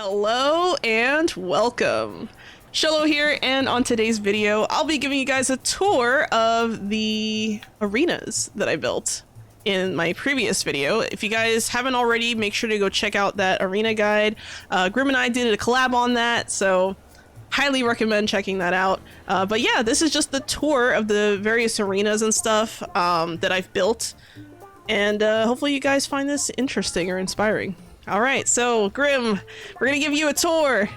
Hello and welcome. Xolo here, and on today's video, I'll be giving you guys a tour of the arenas that I built in my previous video. If you guys haven't already, make sure to go check out that arena guide. Grim and I did a collab on that, so highly recommend checking that out. But yeah, this is just the tour of the various arenas and stuff that I've built, and hopefully you guys find this interesting or inspiring. All right, so Grim, we're gonna give you a tour.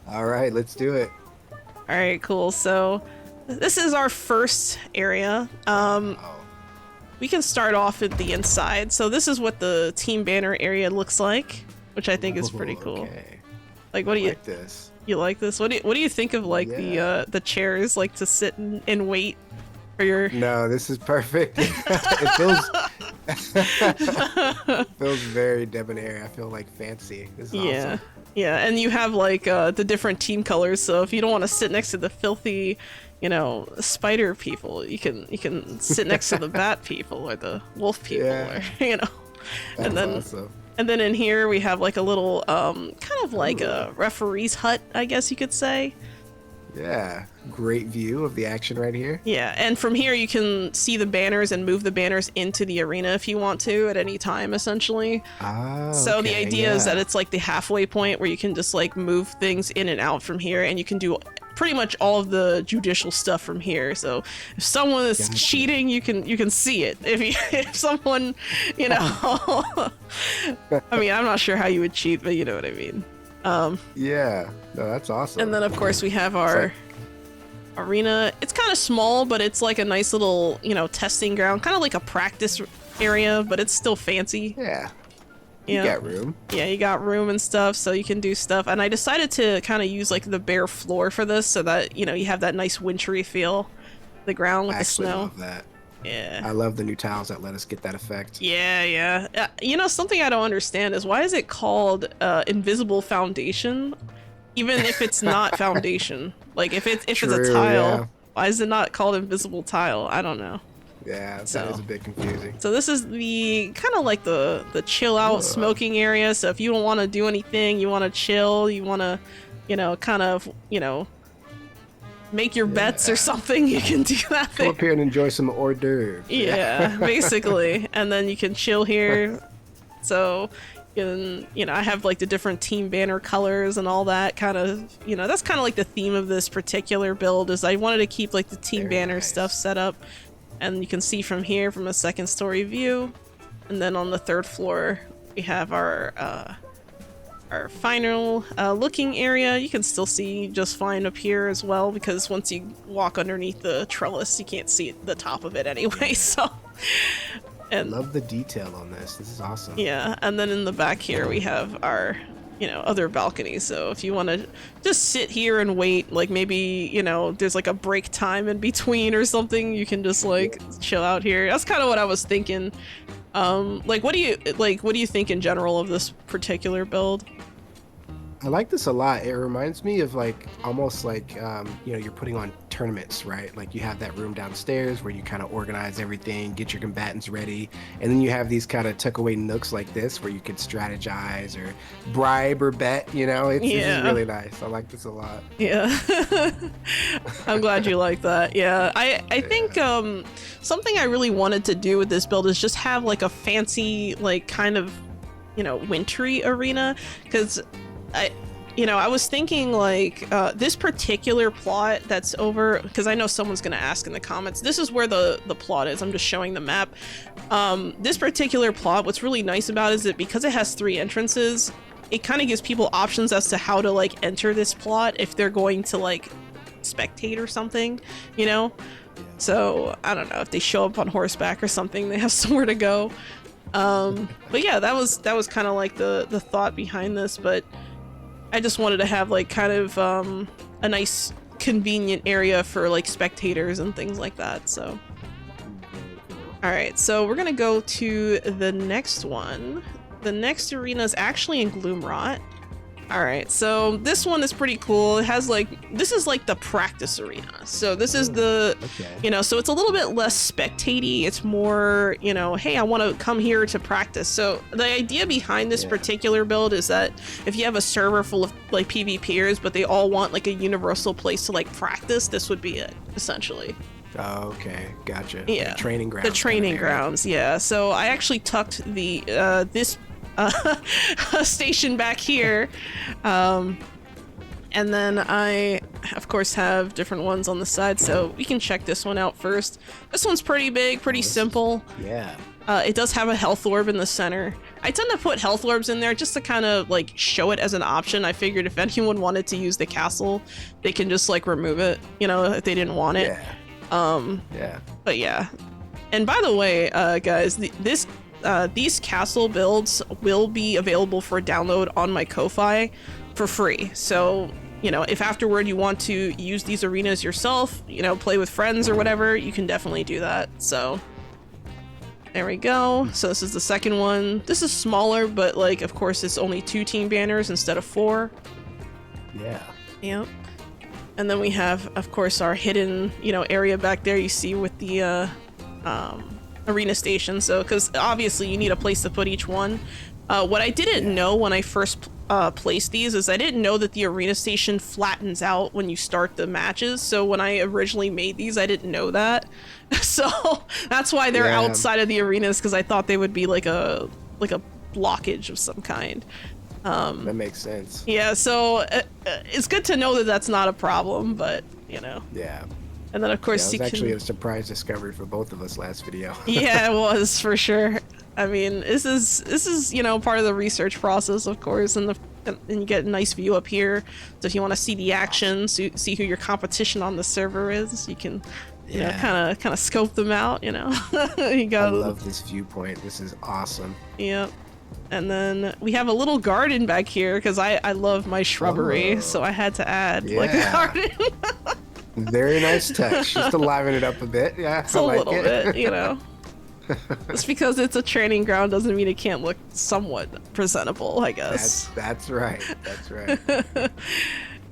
All right, let's do it. All right, cool. So this is our first area. We can start off at the inside. So this is what the team banner area looks like, which I think is pretty cool. Okay. Like, what do you like this? You like this? What do you think of like the chairs, like to sit and wait for your? No, this is perfect. It feels very debonair. I feel like fancy. This is awesome. Yeah, and you have like the different team colors. So if you don't want to sit next to the filthy, spider people, you can sit next to the bat people or the wolf people, or That's and then awesome. And then in here we have like a little kind of like a referee's hut, I guess you could say. Yeah, great view of the action right here. Yeah, and from here you can see the banners and move the banners into the arena if you want to at any time, essentially. So the idea is that it's like the halfway point where you can just like move things in and out from here, and you can do pretty much all of the judicial stuff from here. So if someone is cheating, you can see it. If someone, I mean, I'm not sure how you would cheat, but you know what I mean. Yeah, no, that's awesome. And then of course we have our arena. It's kind of small, but it's like a nice little, testing ground, kind of like a practice area, but it's still fancy. Yeah. You got room. Yeah, you got room and stuff, so you can do stuff. And I decided to kind of use like the bare floor for this, so that you have that nice wintry feel, the ground with the snow. Love that. Yeah. I love the new tiles that let us get that effect. Yeah. Something I don't understand is why is it called invisible foundation, even if it's not foundation? Like if it's a tile, why is it not called invisible tile? I don't know. Yeah, that is a bit confusing. So this is the kind of like the chill out smoking area. So if you don't want to do anything, you want to chill, you want to, kind of, make your bets or something, you can do that thing. Come up here and enjoy some hors d'oeuvres. Yeah, basically. And then you can chill here. So, I have like the different team banner colors and all that kind of, that's kind of like the theme of this particular build is I wanted to keep like the team banner stuff set up. And you can see from here from a second story view. And then on the third floor, we have our final looking area. You can still see just fine up here as well, because once you walk underneath the trellis, you can't see the top of it anyway. So, and I love the detail on this. This is awesome. Yeah, and then in the back here we have our other balcony. So if you want to just sit here and wait, like maybe there's like a break time in between or something, you can just like chill out here. That's kind of what I was thinking. Like what do you think in general of this particular build? I like this a lot. It reminds me of like almost like you're putting on tournaments, right? Like you have that room downstairs where you kind of organize everything, get your combatants ready, and then you have these kind of tuck away nooks like this where you can strategize or bribe or bet. This is really nice. I like this a lot. Yeah. I'm glad you like that. Yeah, I think something I really wanted to do with this build is just have like a fancy like kind of wintry arena, because I was thinking like this particular plot that's over, because I know someone's gonna ask in the comments, this is where the plot is. I'm just showing the map. This particular plot, what's really nice about it is that because it has 3 entrances, it kind of gives people options as to how to like enter this plot if they're going to like spectate or something, so I don't know, if they show up on horseback or something, they have somewhere to go. But yeah, that was kind of like the thought behind this, but I just wanted to have like kind of a nice convenient area for like spectators and things like that. So alright, so we're gonna go to the next one. The next arena is actually in Gloomrot. All right, so this one is pretty cool. It has this is like the practice arena. So this is the, Okay. so it's a little bit less spectatey. It's more, hey, I want to come here to practice. So the idea behind this particular build is that if you have a server full of like PvPers, but they all want like a universal place to like practice, this would be it, essentially. Oh, okay, gotcha. Yeah, the training grounds. The training grounds, yeah. So I actually tucked the this station back here, and then I of course have different ones on the side, so we can check this one out first. This one's pretty big, pretty simple. Yeah. It does have a health orb in the center. I tend to put health orbs in there just to kind of like show it as an option. I figured if anyone wanted to use the castle, they can just like remove it, if they didn't want it. Yeah. But yeah. And by the way, guys, these castle builds will be available for download on my Ko-Fi for free. So, if afterward you want to use these arenas yourself, play with friends or whatever, you can definitely do that. So there we go. So this is the second one. This is smaller, but like, of course, it's only 2 team banners instead of 4. Yeah. Yep. And then we have, of course, our hidden, area back there you see with the arena station. So, because obviously you need a place to put each one. What I didn't know when I first placed these is I didn't know that the arena station flattens out when you start the matches. So when I originally made these, I didn't know that. So that's why they're outside of the arenas, because I thought they would be like a blockage of some kind. That makes sense. Yeah, so it's good to know that that's not a problem, but Yeah. And then of course it was actually a surprise discovery for both of us last video. Yeah, it was for sure. I mean, this is part of the research process, of course, and you get a nice view up here. So if you want to see the action, see who your competition on the server is, you can kind of scope them out. You got. I love this viewpoint. This is awesome. Yep. And then we have a little garden back here because I love my shrubbery, so I had to add like a garden. Very nice touch, just to liven it up a bit. Yeah, it's a little bit, Just because it's a training ground doesn't mean it can't look somewhat presentable, I guess. That's right. That's right.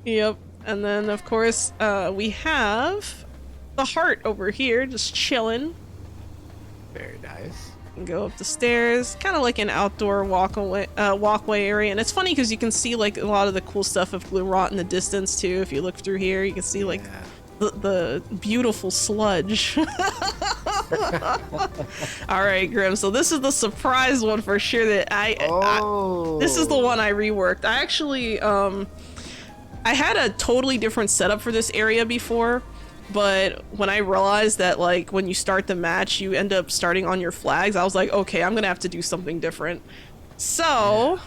Yep. And then of course we have the heart over here, just chilling. Very nice. Go up the stairs, kind of like an outdoor walkway area, and it's funny because you can see like a lot of the cool stuff of Glue Rot in the distance too. If you look through here, you can see like the beautiful sludge. All right, Grim. So this is the surprise one for sure. That this is the one I reworked. I actually I had a totally different setup for this area before. But when I realized that, like, when you start the match, you end up starting on your flags, I was like, okay, I'm gonna have to do something different. So,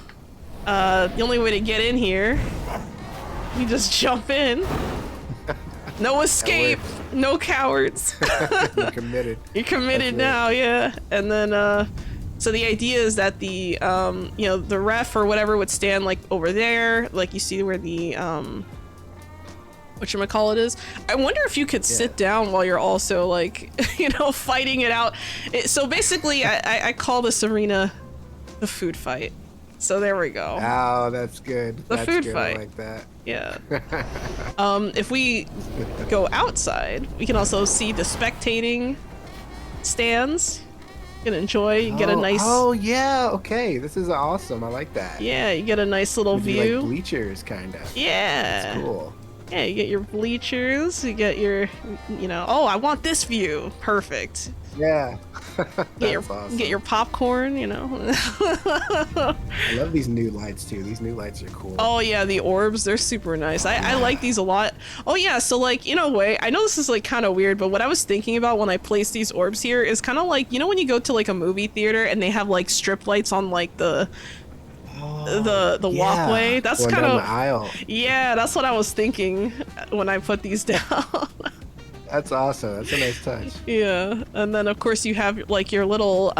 the only way to get in here, you just jump in. No escape, no cowards. You're committed. You're committed now, yeah. And then, so the idea is that the, the ref or whatever would stand, like, over there, like you see where the, whatchamacallit is. I wonder if you could sit down while you're also like, fighting it out. So basically, I call this arena the food fight. So there we go. Oh, that's good. The food fight. I like that. Yeah. If we go outside, we can also see the spectating stands. You can enjoy. You get a nice. Oh yeah. Okay. This is awesome. I like that. Yeah, you get a nice little view. Like bleachers, kind of. Yeah. That's cool. Yeah, you get your bleachers, you get your, oh, I want this view. Perfect. Yeah. Awesome. Get your popcorn, I love these new lights, too. These new lights are cool. Oh, yeah, the orbs, they're super nice. I like these a lot. Oh, yeah, so, like, in a way, I know this is, like, kind of weird, but what I was thinking about when I placed these orbs here is kind of like, when you go to, like, a movie theater and they have, like, strip lights on, like, the walkway. That's kind of the aisle. Yeah, that's what I was thinking when I put these down. That's awesome. That's a nice touch. Yeah, and then of course you have like your little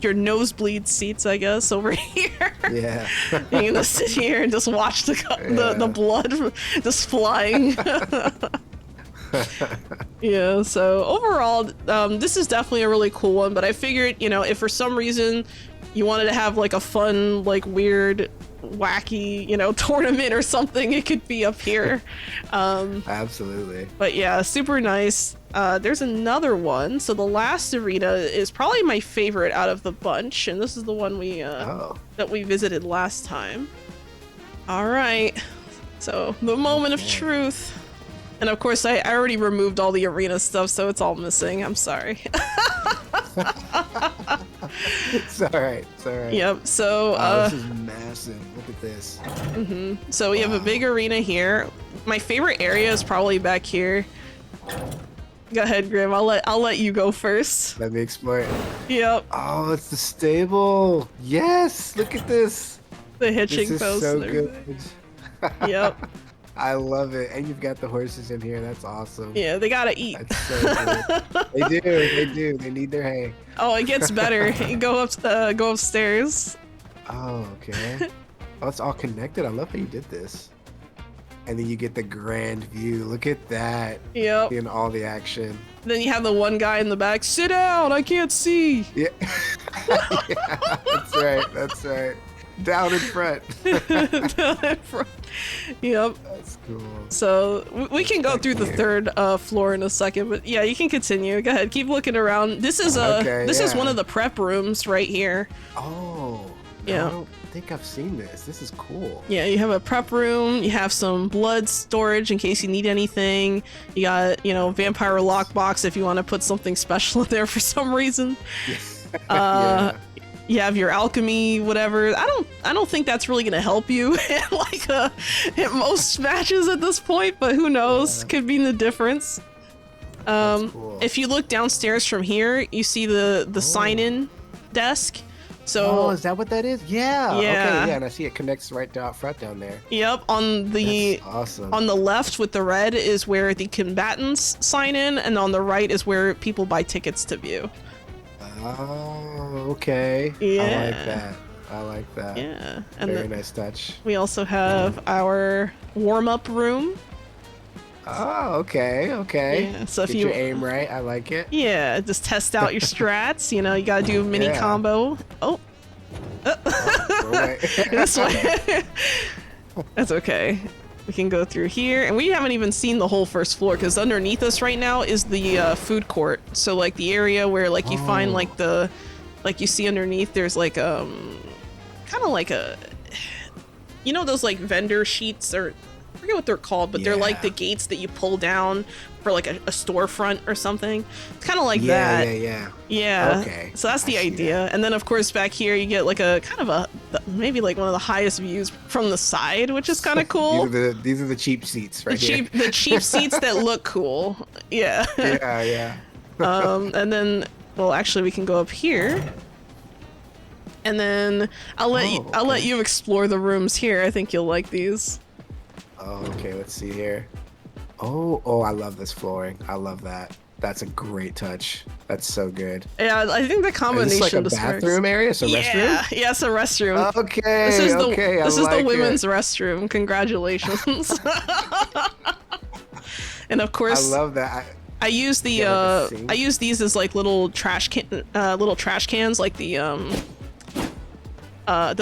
your nosebleed seats, I guess, over here. Yeah. You can just sit here and just watch the blood just flying. Yeah, so overall, this is definitely a really cool one, but I figured, if for some reason you wanted to have like a fun, like weird wacky, you know, tournament or something, it could be up here. Absolutely. But yeah, super nice. There's another one. So the last arena is probably my favorite out of the bunch, and this is the one that we visited last time. All right. So the moment of truth. And of course, I already removed all the arena stuff, so it's all missing. I'm sorry. It's alright. It's alright. Yep. So this is massive. Look at this. So we have a big arena here. My favorite area is probably back here. Go ahead, Grim. I'll let you go first. Let me explore it. Yep. Oh, it's the stable. Yes. Look at this. The hitching This is post. so and good. everything. Yep. I love it. And you've got the horses in here. That's awesome. Yeah, they gotta eat. That's so good. They do. They do. They need their hay. Oh, it gets better. You go upstairs. Oh, okay. Oh, it's all connected. I love how you did this. And then you get the grand view. Look at that. Yep. In all the action. Then you have the one guy in the back. Sit down. I can't see. Yeah. Yeah, that's right. That's right. Down in front. Down in front. Yep. That's cool. So we can go through the third floor in a second, but yeah, you can continue. Go ahead, keep looking around. This is this is one of the prep rooms right here. Oh. Yeah. I don't think I've seen this. This is cool. Yeah, you have a prep room. You have some blood storage in case you need anything. You got, you know, vampire lockbox if you want to put something special in there for some reason. Yeah. You have your alchemy, whatever. I don't think that's really gonna help you in like in most matches at this point, but who knows? Could be the difference. Cool. If you look downstairs from here, you see the sign-in desk. So is that what that is? Yeah. Yeah. Okay, yeah, and I see it connects right out front down there. Yep, on the That's awesome. on the left with the red is where the combatants sign in, and on the right is where people buy tickets to view. Oh, okay. Yeah. I like that. I like that. Yeah, and Very nice touch. we also have our warm-up room. Oh, okay, okay. Yeah, so if Get you your aim right, I like it. Yeah, just test out your strats. You know, you gotta do a mini combo. Oh. This way. That's okay. We can go through here, and we haven't even seen the whole first floor because underneath us right now is the food court. So like the area where like you find like you see underneath there's like kind of like a, you know, those like vendor sheets, or I forget what they're called, but they're like the gates that you pull down for like a storefront or something. It's kind of like that. Yeah. Okay. So that's the idea. And then of course back here you get like a kind of maybe like one of the highest views from the side, which is kind of cool. These are the cheap seats right here. The cheap seats that look cool. Yeah. Yeah. And then, well, actually we can go up here. And then I'll let you explore the rooms here. I think you'll like these. Oh, okay. Let's see here. Oh, I love this flooring. I love that. That's a great touch. That's so good. Yeah, I think the combination. Is this like a bathroom area? It's a restroom? Yeah, it's a restroom. Okay. This is the women's restroom. Congratulations. And of course, I love that. I use the I use these as like little trash cans, like the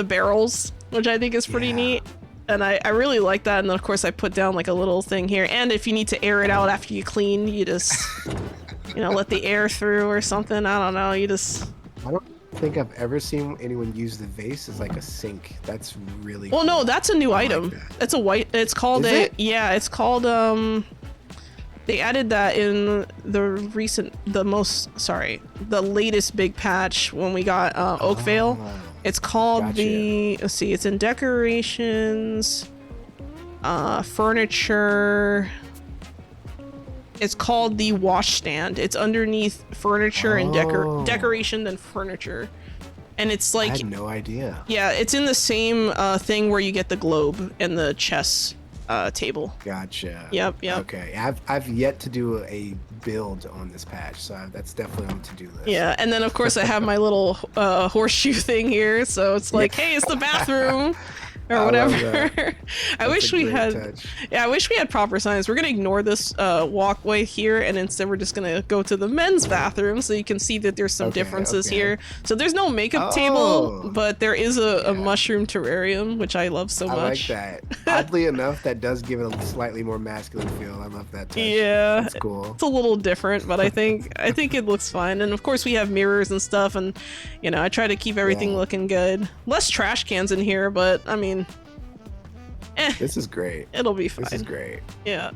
barrels, which I think is pretty neat. And I really like that. And then of course I put down like a little thing here. And if you need to air it out after you clean, you just, you know, let the air through or something. I don't know. You just. I don't think I've ever seen anyone use the vase as like a sink. That's really. Well, no, that's a new item. Like it's a white. It's called yeah. It's called They added that in the latest big patch when we got Oakvale. It's called let's see, it's in decorations, furniture. It's called the washstand. It's underneath furniture and decoration than furniture. And it's like, I had no idea. Yeah, it's in the same thing where you get the globe and the chess table. Gotcha. Yep. Okay, I've yet to do a build on this patch, so that's definitely on the to-do list. Yeah, and then of course I have my little horseshoe thing here, so it's like, hey, it's the bathroom. or I love whatever. that. I That's wish a we great had. touch. Yeah, I wish we had proper signs. We're gonna ignore this walkway here, and instead we're just gonna go to the men's bathroom, so you can see that there's some Okay, differences okay. here. So there's no makeup table, Oh, but there is a yeah. mushroom terrarium, which I love so I like much. that. Oddly enough, that does give it a slightly more masculine feel. I love that touch. Yeah, That's cool. it's a little different, but I think it looks fine. And of course we have mirrors and stuff, and you know I try to keep everything Yeah. looking good. Less trash cans in here, but I mean, This is great. it'll be fine. This is great. Yeah.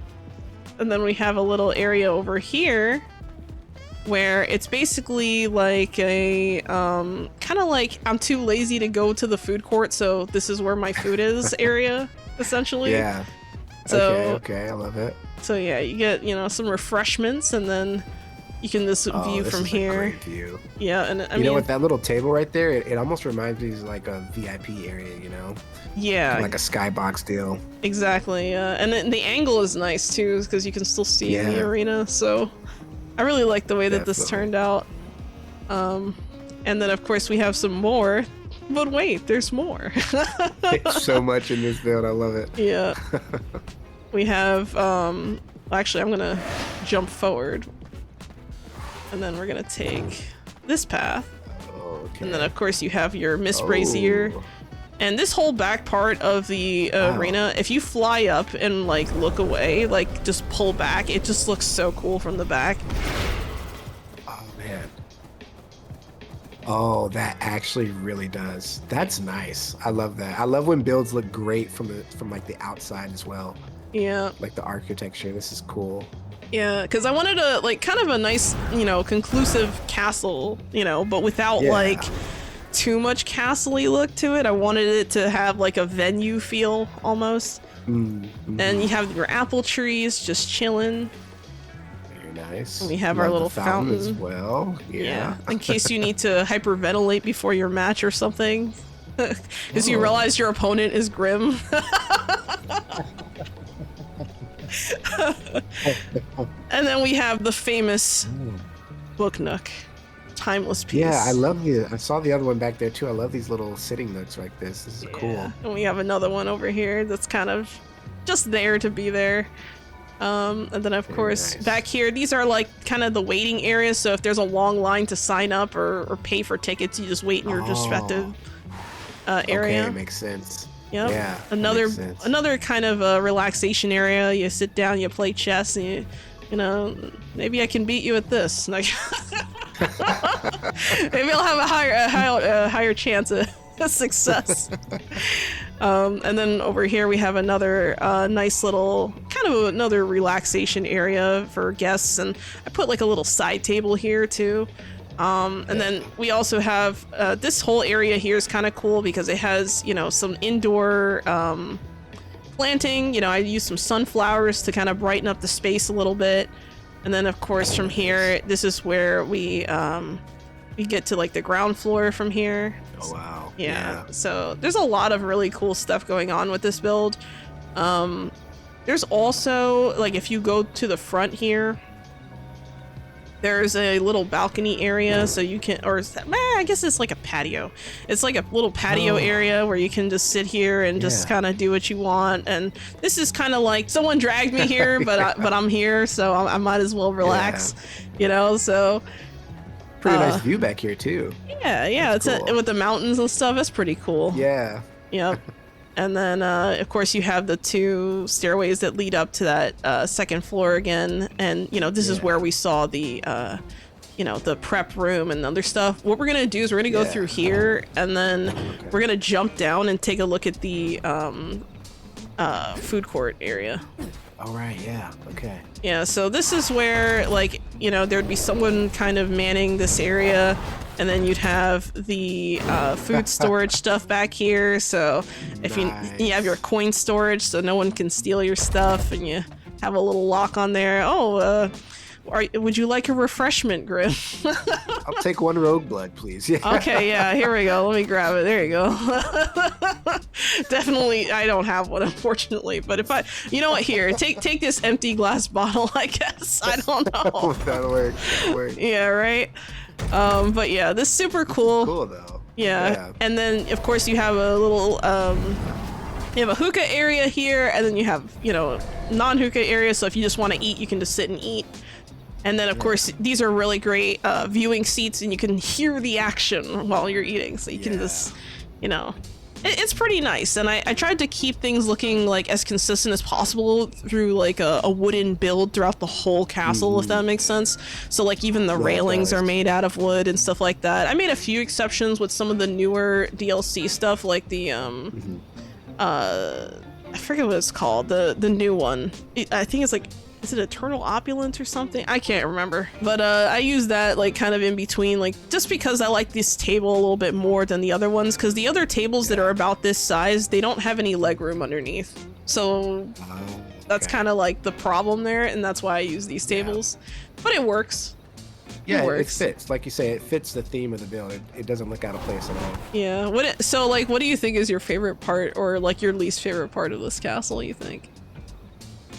And then we have a little area over here where it's basically like a kind of like I'm too lazy to go to the food court, so this is where my food is area essentially. Yeah. So Okay, I love it. so yeah, you get, you know, some refreshments, and then you can just Oh, view this from is here. a great view. Yeah, and I You mean, know, with that little table right there, it almost reminds me of like a VIP area, you know? yeah, Like a skybox deal. exactly. And then the angle is nice too, because you can still see in the Yeah. arena. So I really like the way that this Definitely. turned out. And then of course we have some more, but wait, there's more. There's so much in this build. I love it. Yeah, we have. Actually, I'm gonna jump forward, and then we're gonna take this path. Okay. And then of course you have your Miss Brazier. Oh. And this whole back part of the Wow. arena, if you fly up and like look away, like just pull back, it just looks so cool from the back. Oh man. Oh, that actually really does. That's nice. I love that. I love when builds look great from like the outside as well. Yeah, Like the architecture. This is cool. yeah, because I wanted a like kind of a nice, you know, conclusive castle, you know, but without Yeah. like too much castle-y look to it. I wanted it to have like a venue feel almost. And you have your apple trees just chilling. Very nice. And we have Love our the little fountain as fountain. well. Yeah. In case you need to hyperventilate before your match or something. Because you Oh. realize your opponent is grim. And then we have the famous book nook. Timeless piece. Yeah, I love the. I saw the other one back there too. I love these little sitting nooks like this. This is cool. And we have another one over here that's kind of just there to be there. And then of Very course nice. back here, these are like kind of the waiting areas. So if there's a long line to sign up or pay for tickets, you just wait in your respective area. Okay, makes sense. Yep. Yeah. that Another makes sense. another kind of relaxation area. You sit down, you play chess, and you know, maybe I can beat you at this. Like, maybe I'll have a higher chance of success. And then over here we have another nice little kind of another relaxation area for guests, and I put like a little side table here too. And then we also have this whole area here is kind of cool because it has, you know, some indoor planting. You know, I used some sunflowers to kind of brighten up the space a little bit. And then of course from here, this is where we get to like the ground floor from here. Oh wow. Yeah. So there's a lot of really cool stuff going on with this build. There's also like if you go to the front here, there's a little balcony area, so you can, or is that, I guess it's like a patio. It's like a little patio area where you can just sit here and just Yeah. kind of do what you want. And this is kind of like someone dragged me here, but I'm here, so I might as well relax, you know. So Pretty nice view back here too. yeah, it's cool. with the mountains and stuff. It's pretty cool. Yeah. Yep. And then, of course, you have the two stairways that lead up to that second floor again. And, you know, this is Yeah. where we saw the, you know, the prep room and other stuff. What we're going to do is we're going to go through here, and then we're going to jump down and take a look at the food court area. All right. Yeah. Okay. Yeah, so this is where, like, you know, there'd be someone kind of manning this area, and then you'd have the food storage stuff back here. So if you have your coin storage, so no one can steal your stuff, and you have a little lock on there. Oh, would you like a refreshment, Grim? I'll take one rogue blood, please. Yeah. Okay, yeah, here we go. Let me grab it. There you go. Definitely, I don't have one, unfortunately. But if I, you know what? Here, take this empty glass bottle. I guess I don't know. That'll work. That'll work. Yeah, right. But yeah, this is super cool. Cool though. Yeah. And then of course you have a little You have a hookah area here, and then you have, you know, non-hookah area, so if you just want to eat, you can just sit and eat. And then, of course, these are really great viewing seats, and you can hear the action while you're eating, so you can just, you know... It's pretty nice, and I tried to keep things looking like as consistent as possible through like a wooden build throughout the whole castle, if that makes sense. So like even the railings are made out of wood and stuff like that. I made a few exceptions with some of the newer DLC stuff, like the I forget what it's called, the new one. I think it's like, is it Eternal Opulence or something? I can't remember. But I use that like kind of in between, like just because I like this table a little bit more than the other ones, because the other tables that are about this size, they don't have any leg room underneath. So that's kind of like the problem there, and that's why I use these tables. But it works. Yeah, it fits. Like you say, it fits the theme of the build. It doesn't look out of place at all. Yeah. So like, what do you think is your favorite part, or like your least favorite part of this castle, you think?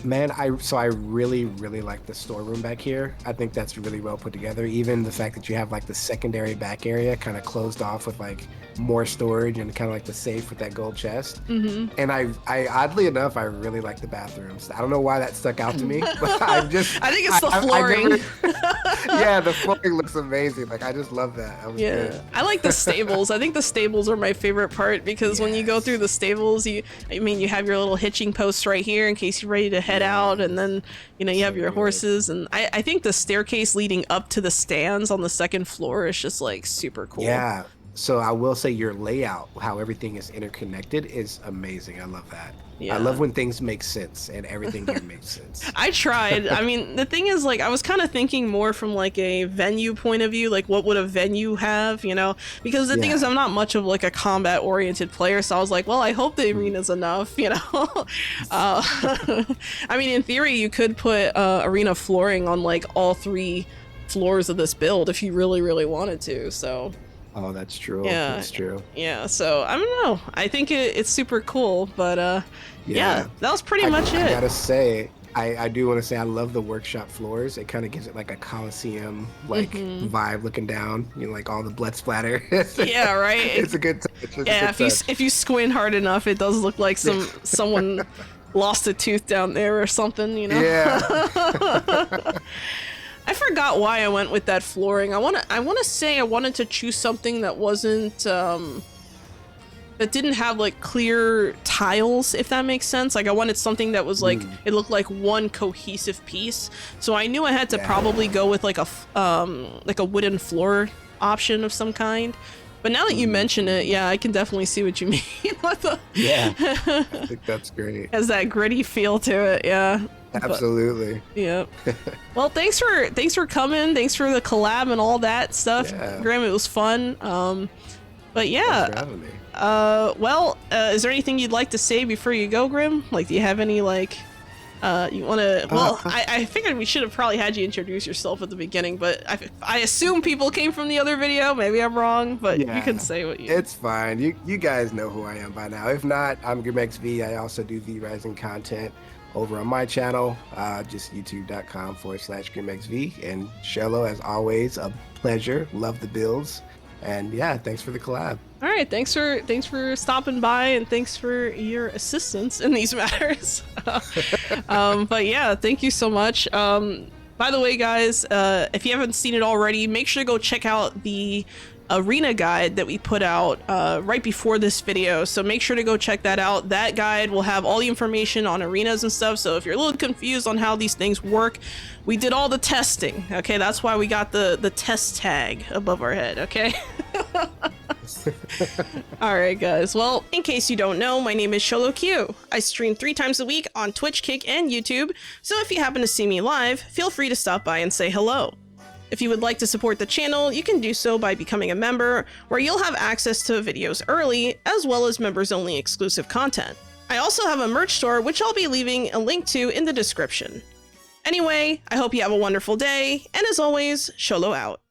Man, I really like the storeroom back here. I think that's really well put together. Even the fact that you have like the secondary back area kind of closed off with like more storage and kind of like the safe with that gold chest. And I oddly enough, I really like the bathrooms. I don't know why that stuck out to me, but I think it's the flooring. Yeah, the flooring looks amazing. Like I just love that. That was good. I like the stables. I think the stables are my favorite part, because when you go through the stables, you have your little hitching posts right here in case you're ready to head out, and then you have your horses, and I think the staircase leading up to the stands on the second floor is just like super cool. Yeah. So I will say your layout, how everything is interconnected, is amazing. I love that. Yeah. I love when things make sense, and everything here makes sense. I tried. I mean, the thing is, like, I was kind of thinking more from like a venue point of view, like what would a venue have, because the thing is, I'm not much of like a combat oriented player, so I was like, well, I hope the arena's enough, I mean, in theory, you could put arena flooring on like all 3 floors of this build if you really wanted to, so... Oh, that's true. Yeah, that's true. Yeah, so I don't know. I think it's super cool, but yeah, that was pretty much it. I gotta say, I do want to say I love the workshop floors. It kind of gives it like a Coliseum like vibe looking down. Like all the blood splatter. Yeah, right. It's a good touch. Yeah, if you squint hard enough, it does look like someone lost a tooth down there or something. Yeah. I forgot why I went with that flooring. I want to say I wanted to choose something that wasn't that didn't have like clear tiles, if that makes sense. Like I wanted something that was like it looked like one cohesive piece. So I knew I had to probably go with like a wooden floor option of some kind. But now that you mention it, yeah, I can definitely see what you mean. Yeah, I think that's great. Has that gritty feel to it, yeah. Absolutely. Yep. Well, thanks for coming. Thanks for the collab and all that stuff, Grim. It was fun. But yeah. Thanks for having me. Well, is there anything you'd like to say before you go, Grim? Like, do you have any like? You want to? Well, I figured we should have probably had you introduce yourself at the beginning, but I assume people came from the other video. Maybe I'm wrong, but you can say what you. It's fine. You guys know who I am by now. If not, I'm GrimXV. I also do V Rising content over on my channel, just youtube.com/GrimXV. And Xolo, as always, a pleasure. Love the builds. And yeah, thanks for the collab. All right, thanks for stopping by, and thanks for your assistance in these matters. But yeah, thank you so much. By the way, guys, if you haven't seen it already, make sure to go check out the arena guide that we put out right before this video, so make sure to go check that out. That guide will have all the information on arenas and stuff, so if you're a little confused on how these things work, we did all the testing, okay? That's why we got the test tag above our head, okay? Alright guys, well, in case you don't know, my name is Xolo Q. I stream 3 times a week on Twitch, Kick, and YouTube, so if you happen to see me live, feel free to stop by and say hello. If you would like to support the channel, you can do so by becoming a member, where you'll have access to videos early, as well as members-only exclusive content. I also have a merch store, which I'll be leaving a link to in the description. Anyway, I hope you have a wonderful day, and as always, Xolo out.